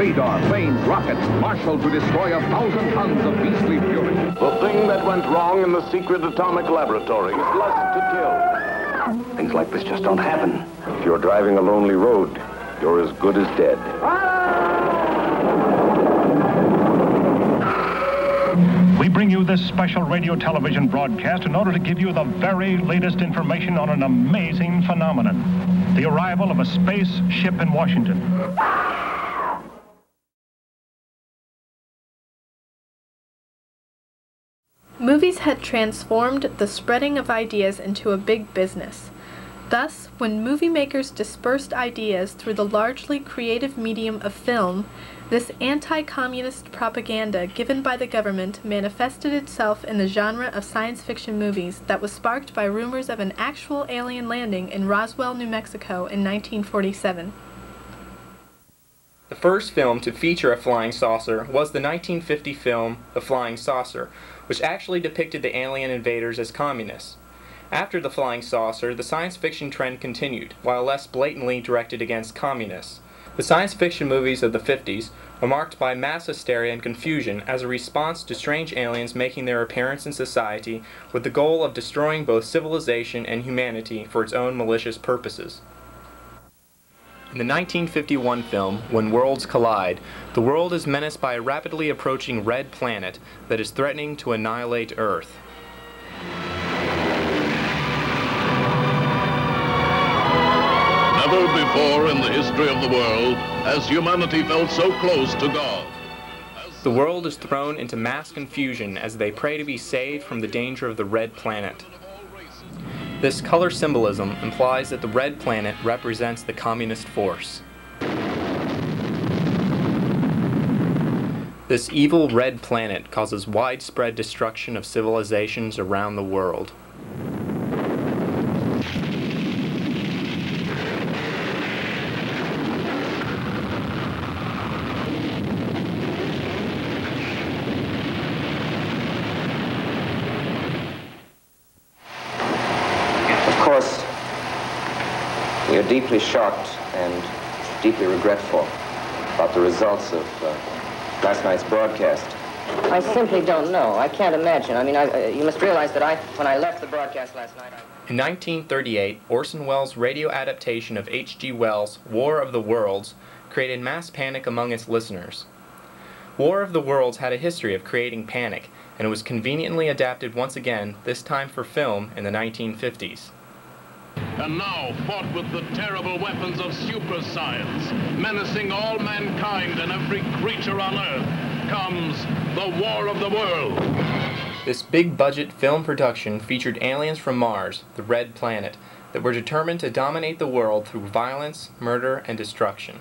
radar, planes, rockets, marshaled to destroy 1,000 tons of beastly fury. The thing that went wrong in the secret atomic laboratory is less to kill. Things like this just don't happen. If you're driving a lonely road, you're as good as dead. We bring you this special radio television broadcast in order to give you the very latest information on an amazing phenomenon: the arrival of a space ship in Washington. Movies had transformed the spreading of ideas into a big business. Thus, when movie makers dispersed ideas through the largely creative medium of film, this anti-communist propaganda given by the government manifested itself in the genre of science fiction movies that was sparked by rumors of an actual alien landing in Roswell, New Mexico in 1947. The first film to feature a flying saucer was the 1950 film The Flying Saucer, which actually depicted the alien invaders as communists. After The Flying Saucer, the science fiction trend continued, while less blatantly directed against communists. The science fiction movies of the 50s were marked by mass hysteria and confusion as a response to strange aliens making their appearance in society with the goal of destroying both civilization and humanity for its own malicious purposes. In the 1951 film, When Worlds Collide, the world is menaced by a rapidly approaching red planet that is threatening to annihilate Earth. Never before in the history of the world has humanity felt so close to God. The world is thrown into mass confusion as they pray to be saved from the danger of the red planet. This color symbolism implies that the red planet represents the communist force. This evil red planet causes widespread destruction of civilizations around the world. We are deeply shocked and deeply regretful about the results of last night's broadcast. I simply don't know. I can't imagine. I mean, you must realize that when I left the broadcast last night... In 1938, Orson Welles' radio adaptation of H.G. Wells' War of the Worlds created mass panic among its listeners. War of the Worlds had a history of creating panic, and it was conveniently adapted once again, this time for film, in the 1950s. And now, fought with the terrible weapons of super science, menacing all mankind and every creature on Earth, comes the War of the World. This big-budget film production featured aliens from Mars, the Red Planet, that were determined to dominate the world through violence, murder, and destruction.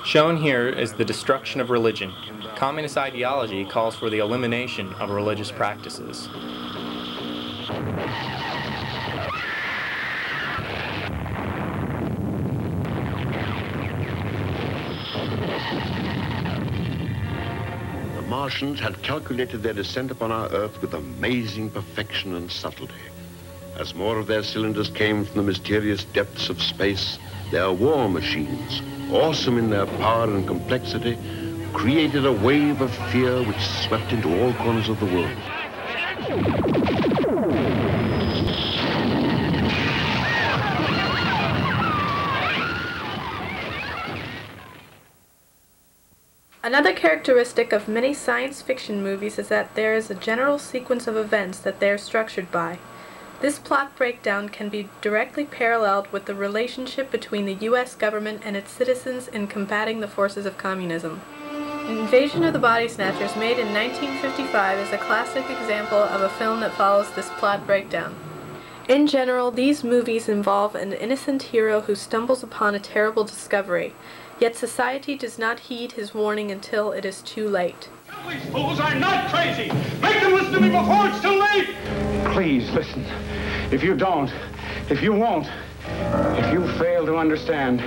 Shown here is the destruction of religion. Communist ideology calls for the elimination of religious practices. The Martians had calculated their descent upon our Earth with amazing perfection and subtlety. As more of their cylinders came from the mysterious depths of space, their war machines, awesome in their power and complexity, created a wave of fear which swept into all corners of the world. Another characteristic of many science fiction movies is that there is a general sequence of events that they are structured by. This plot breakdown can be directly paralleled with the relationship between the U.S. government and its citizens in combating the forces of communism. Invasion of the Body Snatchers, made in 1955, is a classic example of a film that follows this plot breakdown. In general, these movies involve an innocent hero who stumbles upon a terrible discovery, yet society does not heed his warning until it is too late. These fools are not crazy! Make them listen to me before it's too late! Please, listen. If you don't, if you won't, if you fail to understand,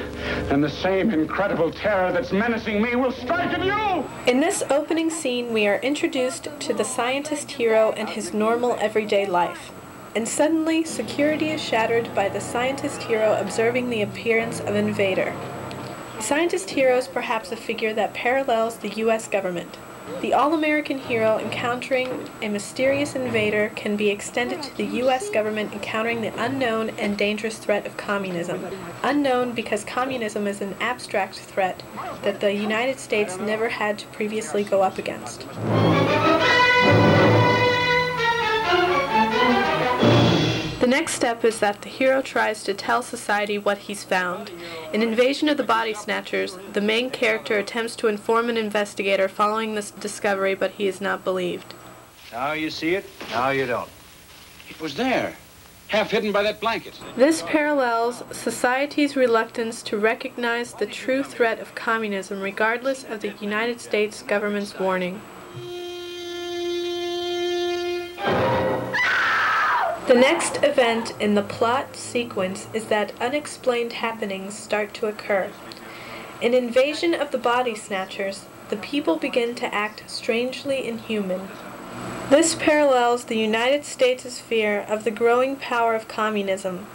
then the same incredible terror that's menacing me will strike at you! In this opening scene, we are introduced to the scientist hero and his normal everyday life. And suddenly, security is shattered by the scientist hero observing the appearance of an invader. Scientist hero is perhaps a figure that parallels the U.S. government. The all-American hero encountering a mysterious invader can be extended to the U.S. government encountering the unknown and dangerous threat of communism. Unknown because communism is an abstract threat that the United States never had to previously go up against. The next step is that the hero tries to tell society what he's found. In Invasion of the Body Snatchers, the main character attempts to inform an investigator following this discovery, but he is not believed. Now you see it, now you don't. It was there, half hidden by that blanket. This parallels society's reluctance to recognize the true threat of communism regardless of the United States government's warning. The next event in the plot sequence is that unexplained happenings start to occur. In Invasion of the Body Snatchers, the people begin to act strangely inhuman. This parallels the United States' fear of the growing power of communism.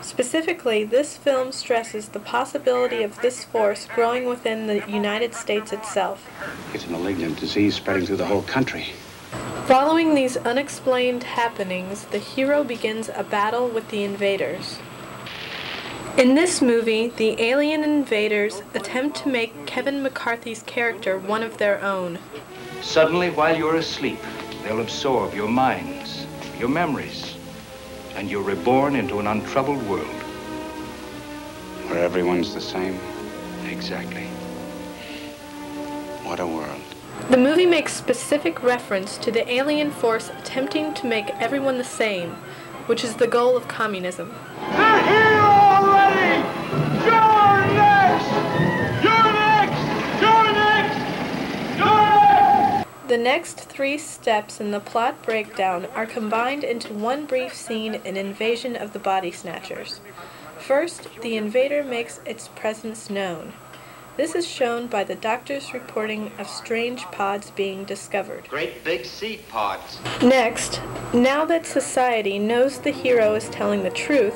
Specifically, this film stresses the possibility of this force growing within the United States itself. It's a malignant disease spreading through the whole country. Following these unexplained happenings, the hero begins a battle with the invaders. In this movie, the alien invaders attempt to make Kevin McCarthy's character one of their own. Suddenly, while you're asleep, they'll absorb your minds, your memories, and you're reborn into an untroubled world. Where everyone's the same? Exactly. What a world. The movie makes specific reference to the alien force attempting to make everyone the same, which is the goal of communism. They're here already! You're next! You're next! You're next! You're next! The next three steps in the plot breakdown are combined into one brief scene in Invasion of the Body Snatchers. First, the invader makes its presence known. This is shown by the doctor's reporting of strange pods being discovered. Great big seed pods. Next, now that society knows the hero is telling the truth,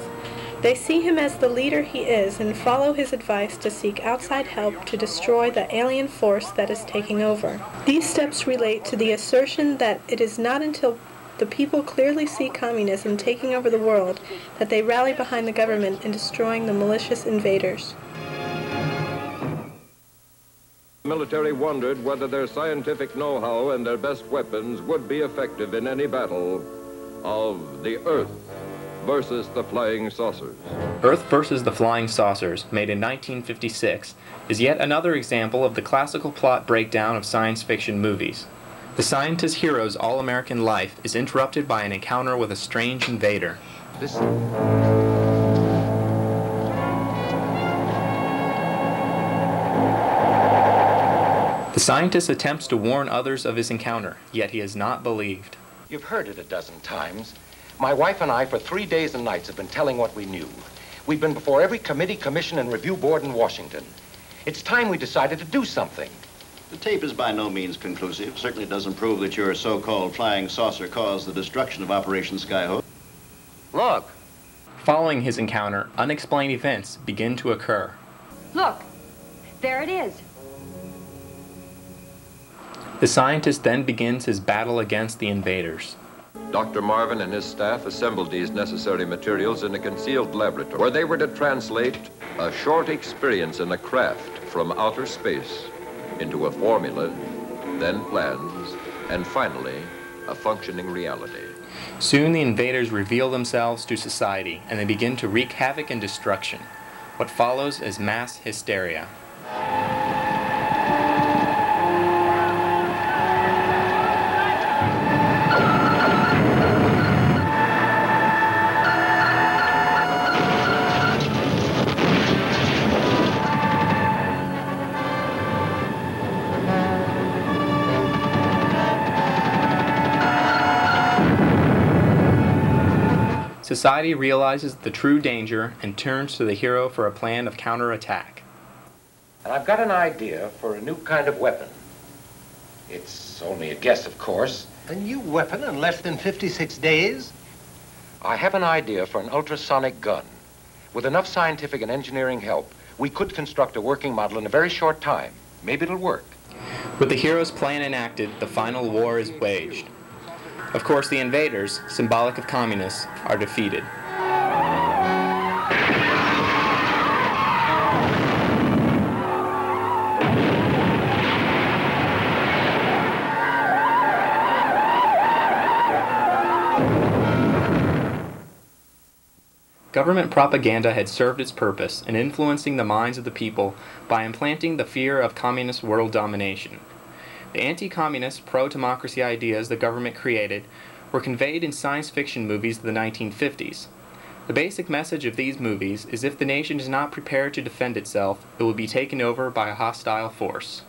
they see him as the leader he is and follow his advice to seek outside help to destroy the alien force that is taking over. These steps relate to the assertion that it is not until the people clearly see communism taking over the world that they rally behind the government in destroying the malicious invaders. The military wondered whether their scientific know-how and their best weapons would be effective in any battle of the Earth versus the flying saucers. Earth versus the Flying Saucers, made in 1956, is yet another example of the classical plot breakdown of science fiction movies. The scientist hero's all-American life is interrupted by an encounter with a strange invader. The scientist attempts to warn others of his encounter, yet he is not believed. You've heard it a dozen times. My wife and I, for 3 days and nights, have been telling what we knew. We've been before every committee, commission, and review board in Washington. It's time we decided to do something. The tape is by no means conclusive. Certainly doesn't prove that your so-called flying saucer caused the destruction of Operation Skyhook. Look. Following his encounter, unexplained events begin to occur. Look, there it is. The scientist then begins his battle against the invaders. Dr. Marvin and his staff assembled these necessary materials in a concealed laboratory where they were to translate a short experience in a craft from outer space into a formula, then plans, and finally, a functioning reality. Soon the invaders reveal themselves to society and they begin to wreak havoc and destruction. What follows is mass hysteria. Society realizes the true danger and turns to the hero for a plan of counterattack. And I've got an idea for a new kind of weapon. It's only a guess, of course. A new weapon in less than 56 days? I have an idea for an ultrasonic gun. With enough scientific and engineering help, We could construct a working model in a very short time. Maybe it'll work. With the hero's plan enacted, the final war is waged. Of course, the invaders, symbolic of communists, are defeated. Government propaganda had served its purpose in influencing the minds of the people by implanting the fear of communist world domination. The anti-communist, pro-democracy ideas the government created were conveyed in science fiction movies of the 1950s. The basic message of these movies is if the nation is not prepared to defend itself, it will be taken over by a hostile force.